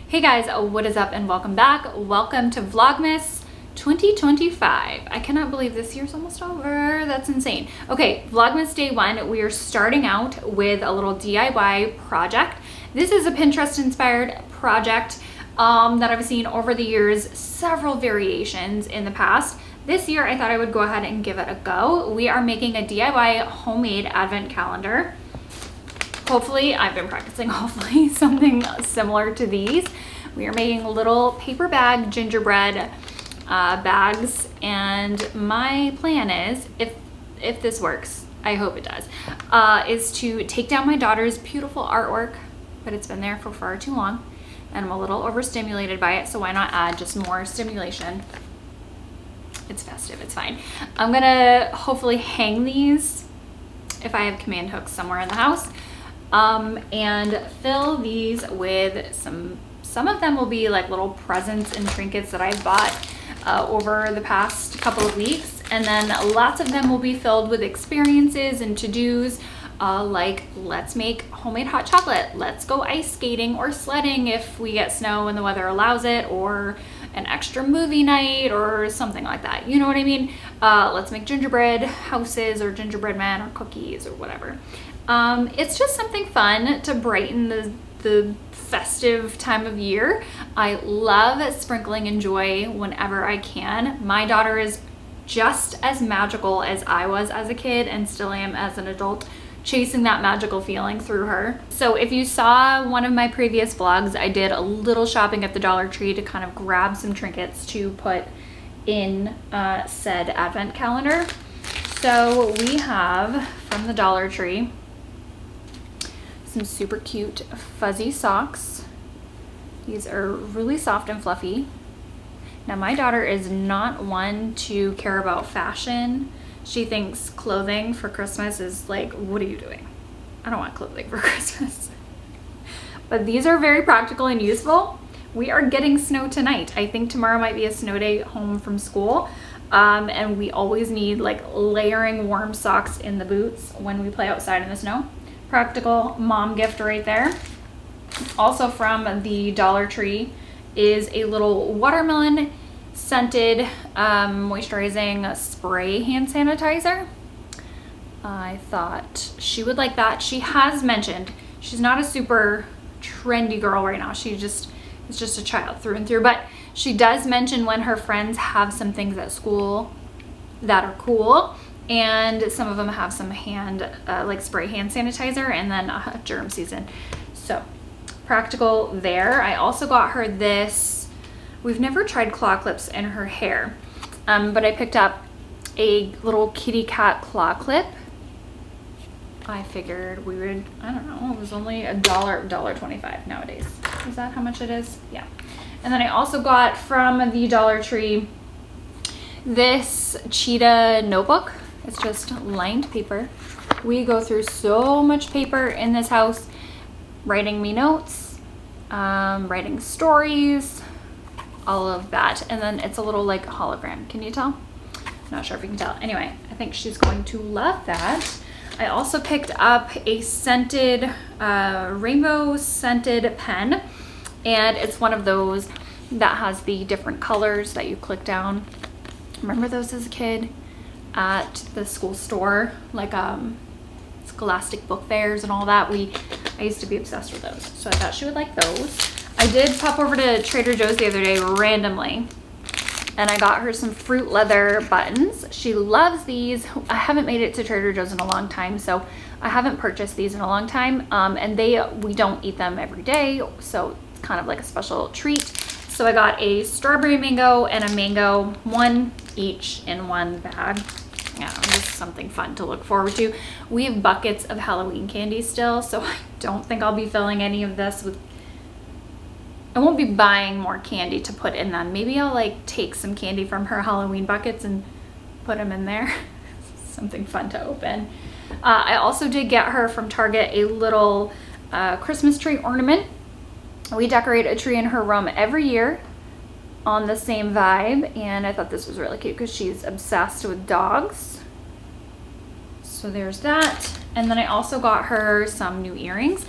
Hey guys, what is up and welcome back. Welcome to Vlogmas 2025. I cannot believe this year's almost over. That's insane. Okay, Vlogmas day one, we are starting out with a little DIY project. This is a Pinterest inspired project that I've seen over the years, several variations in the past. This year I thought I would go ahead and give it a go. We are making a DIY homemade advent calendar. Hopefully, I've been practicing, hopefully something similar to these. We are making little paper bag gingerbread bags, and my plan is, if this works, I hope it does, is to take down my daughter's beautiful artwork, but it's been there for far too long, and I'm a little overstimulated by it, so why not add just more stimulation? It's festive, it's fine. I'm gonna hopefully hang these if I have command hooks somewhere in the house. And fill these with some of them will be like little presents and trinkets that I've bought over the past couple of weeks, and then lots of them will be filled with experiences and to-dos, like let's make homemade hot chocolate, let's go ice skating or sledding if we get snow and the weather allows it, or an extra movie night or something like that, you know what I mean? Let's make gingerbread houses or gingerbread men or cookies or whatever. It's just something fun to brighten the festive time of year. I love sprinkling in joy whenever I can. My daughter is just as magical as I was as a kid and still am as an adult, chasing that magical feeling through her. So if you saw one of my previous vlogs, I did a little shopping at the Dollar Tree to kind of grab some trinkets to put in said advent calendar. So we have from the Dollar Tree some super cute fuzzy socks. These are really soft and fluffy. Now my daughter is not one to care about fashion. She thinks clothing for Christmas is like, what are you doing? I don't want clothing for Christmas. But these are very practical and useful. We are getting snow tonight. I think tomorrow might be a snow day home from school. And we always need like layering warm socks in the boots when we play outside in the snow. Practical mom gift right there. Also from the Dollar Tree is a little watermelon scented moisturizing spray hand sanitizer. I thought she would like that. She has mentioned she's not a super trendy girl right now. She just is just a child through and through, but she does mention when her friends have some things at school that are cool, and some of them have some hand like spray hand sanitizer, and then germ season. So practical there. I also got her this. We've never tried claw clips in her hair, but I picked up a little kitty cat claw clip. I figured we would, I don't know, it was only $1.25 nowadays. Is that how much it is? Yeah. And then I also got from the Dollar Tree this cheetah notebook. It's just lined paper. We go through so much paper in this house, writing me notes, writing stories, all of that. And then it's a little like hologram. Can you tell? Not sure if you can tell. Anyway, I think she's going to love that. I also picked up a scented, rainbow scented pen, and it's one of those that has the different colors that you click down. Remember those as a kid at the school store, like Scholastic book fairs and all that? I used to be obsessed with those, so I thought she would like those. I did pop over to Trader Joe's the other day randomly, and I got her some fruit leather buttons. She loves these. I haven't made it to Trader Joe's in a long time, so I haven't purchased these in a long time, and we don't eat them every day, so it's kind of like a special treat. So I got a strawberry mango and a mango, one each in one bag. Yeah, just something fun to look forward to. We have buckets of Halloween candy still, so I don't think I'll be filling any of this with, I won't be buying more candy to put in them. Maybe I'll like take some candy from her Halloween buckets and put them in there. Something fun to open. I also did get her from Target a little Christmas tree ornament. We decorate a tree in her room every year on the same vibe, and I thought this was really cute because she's obsessed with dogs. So there's that. And then I also got her some new earrings.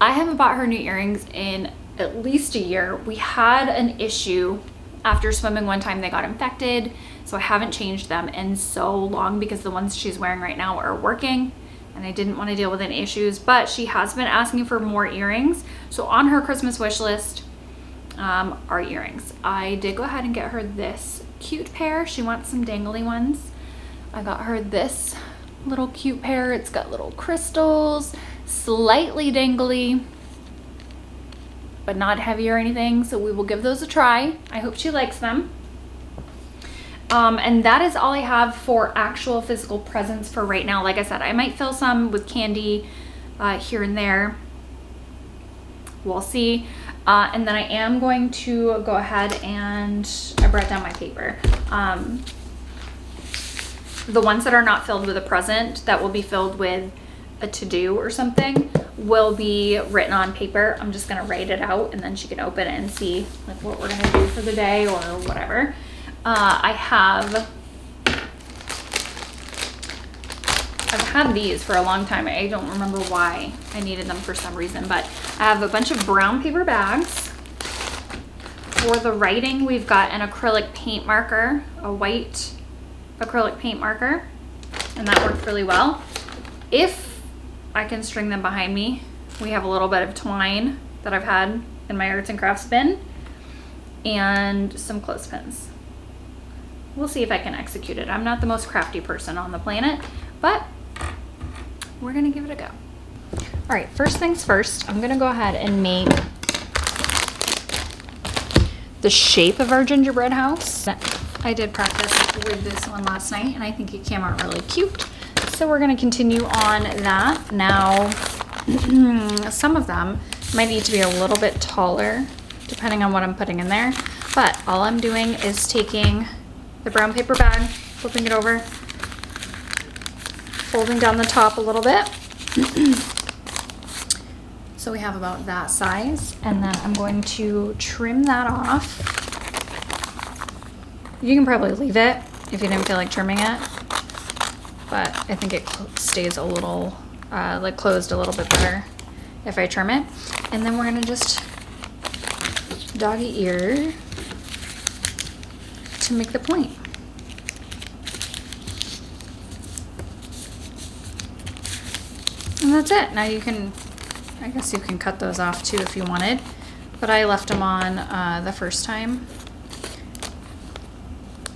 I haven't bought her new earrings in at least a year. We had an issue after swimming one time, they got infected, so I haven't changed them in so long because the ones she's wearing right now are working and I didn't want to deal with any issues. But she has been asking for more earrings, so on her Christmas wish list are earrings. I did go ahead and get her this cute pair. She wants some dangly ones. I got her this little cute pair. It's got little crystals, slightly dangly, but not heavy or anything, so we will give those a try. I hope she likes them. And that is all I have for actual physical presents for right now. Like I said, I might fill some with candy here and there. We'll see. And then I am going to go ahead and I brought down my paper. The ones that are not filled with a present, that will be filled with a to-do or something, will be written on paper. I'm just gonna write it out and then she can open it and see like what we're gonna do for the day or whatever. I've had these for a long time. I don't remember why I needed them for some reason, but I have a bunch of brown paper bags. For the writing, we've got an acrylic paint marker, a white acrylic paint marker, and that worked really well. If I can string them behind me, we have a little bit of twine that I've had in my arts and crafts bin and some clothespins. We'll see if I can execute it. I'm not the most crafty person on the planet, but we're gonna give it a go. All right, first things first, I'm gonna go ahead and make the shape of our gingerbread house. I did practice with this one last night and I think it came out really cute. So we're gonna continue on that. Now, some of them might need to be a little bit taller depending on what I'm putting in there. But all I'm doing is taking the brown paper bag, flipping it over, folding down the top a little bit. So we have about that size, and then I'm going to trim that off. You can probably leave it if you didn't feel like trimming it, but I think it stays a little, like closed a little bit better if I trim it. And then we're gonna just doggy ear to make the point. And that's it. Now you can, I guess you can cut those off too if you wanted, but I left them on the first time.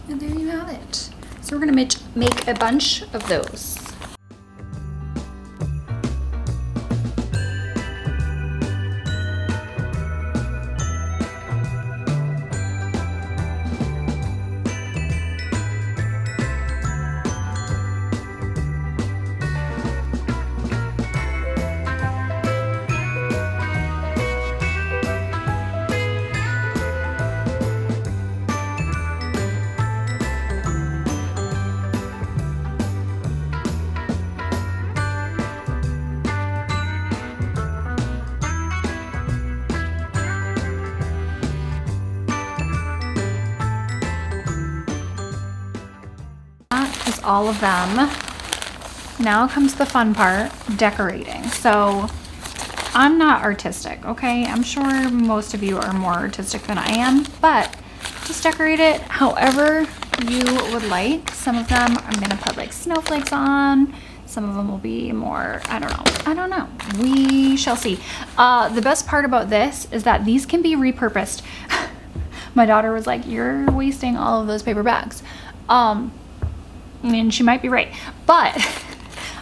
And there you have it. So we're gonna make a bunch of those. All of them. Now comes the fun part, decorating. So I'm not artistic, okay? I'm sure most of you are more artistic than I am, but just decorate it however you would like. Some of them I'm gonna put like snowflakes on. Some of them will be more, I don't know. We shall see. The best part about this is that these can be repurposed. My daughter was like, you're wasting all of those paper bags. And she might be right, but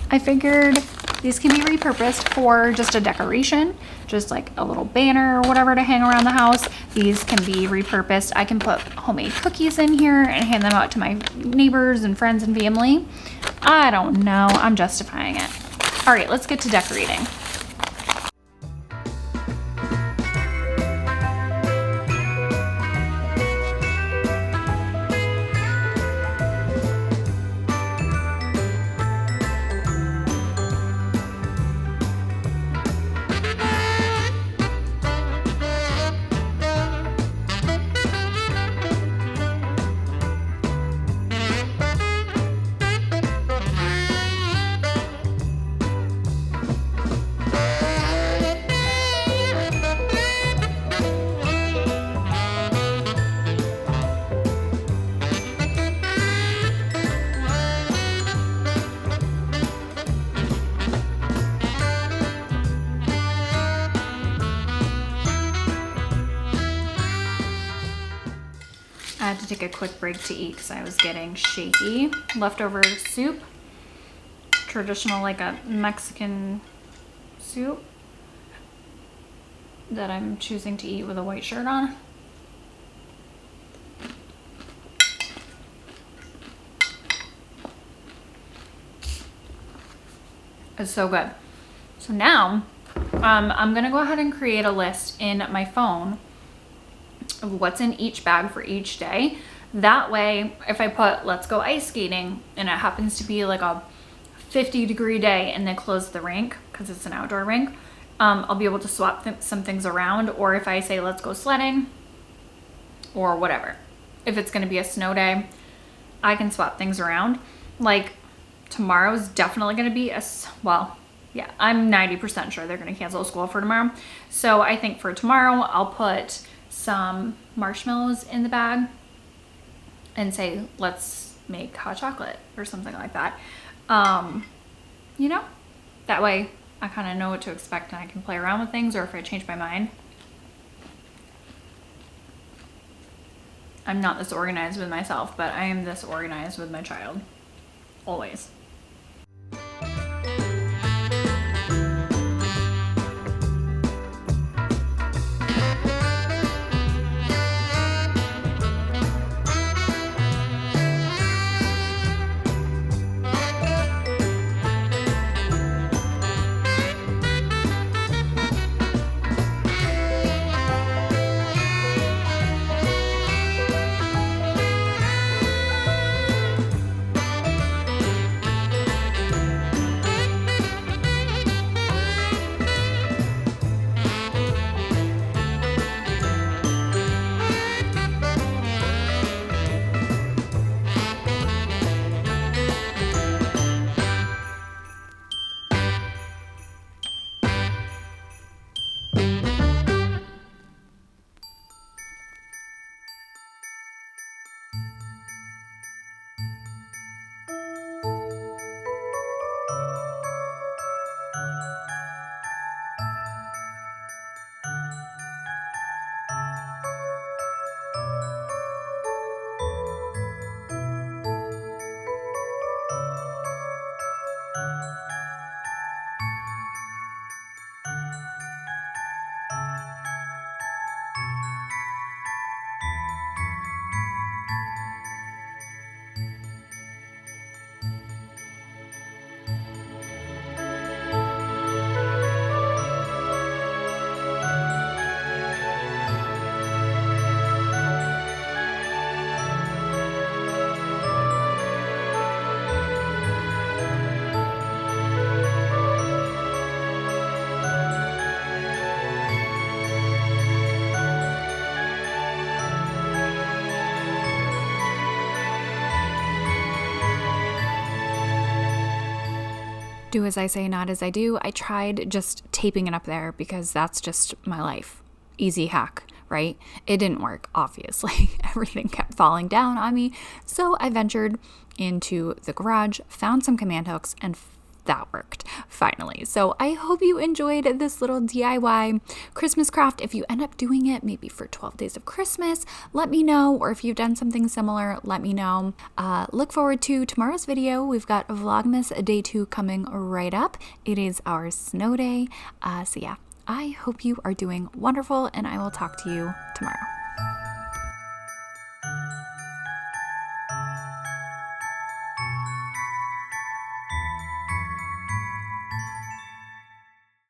I figured these can be repurposed for just a decoration, just like a little banner or whatever to hang around the house. These can be repurposed. I can put homemade cookies in here and hand them out to my neighbors and friends and family. I don't know, I'm justifying it. All right, let's get to decorating. take a quick break to eat because I was getting shaky. Leftover soup, traditional like a Mexican soup that I'm choosing to eat with a white shirt on. It's so good. So now I'm gonna go ahead and create a list in my phone of what's in each bag for each day. That way, if I put let's go ice skating and it happens to be like a 50-degree day and they close the rink because it's an outdoor rink, I'll be able to swap some things around. Or if I say let's go sledding or whatever, if it's going to be a snow day, I can swap things around. Like tomorrow's definitely going to be well, yeah, I'm 90% sure they're going to cancel school for tomorrow. So I think for tomorrow I'll put some marshmallows in the bag and say let's make hot chocolate or something like that. You know, that way I kind of know what to expect and I can play around with things. Or if I change my mind, I'm not this organized with myself, but I am this organized with my child, always. Do as I say, not as I do. I tried just taping it up there because that's just my life. Easy hack, right? It didn't work, obviously. Everything kept falling down on me. So I ventured into the garage, found some command hooks, and that worked finally. So I hope you enjoyed this little DIY Christmas craft. If you end up doing it maybe for 12 days of Christmas, let me know. Or if you've done something similar, let me know. Look forward to tomorrow's video. We've got Vlogmas day 2 coming right up. It is our snow day. So yeah, I hope you are doing wonderful and I will talk to you tomorrow.